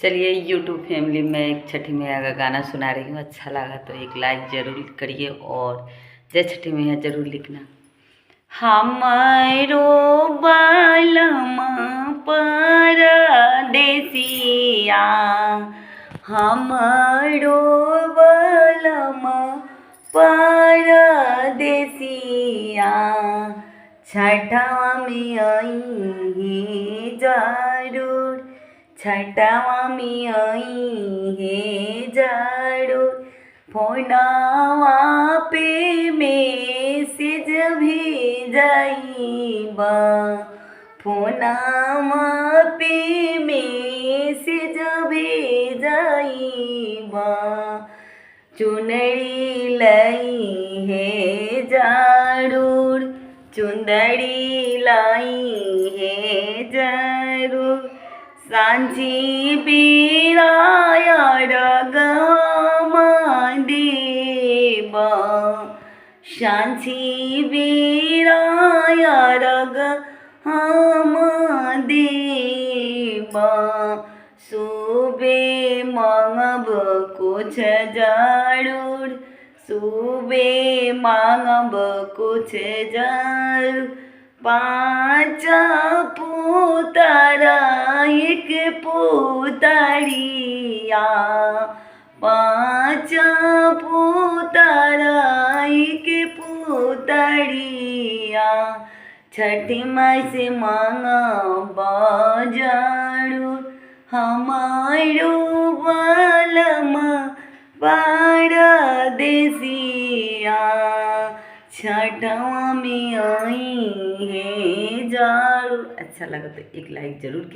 चलिए YouTube family में एक छठी मैया का गाना सुना रही हूँ। अच्छा लगा तो एक लाइक ज़रूर करिए और जय छठी मैया ज़रूर लिखना। हमारो बालमा परदेसिया, हमारो बालमा परदेसिया, छठवा में आई है जरूर, छठवा में आई है जरूर, फोनवा पे मैसेज भेजाइबा, फोनवा पे मैसेज भेजाइबा, चुनरी लाई है जरूर, चुंदड़ी लाई है जरूर, सांझी बेराया रगमा देबा, सांझी बेराया रगमा देबा, सुबे मांगब कुछ जरूर, सुबे मांगब कुछ जरूर, पाँच पुतरा एक पुतरिया, पाँच पुतरा एक पुतरिया, छठी माई से मांगब जरूर, हमारो बालमा परदेसिया, छठवा में आई है जरूर। अच्छा लगा तो एक लाइक ज़रूर कीजिए।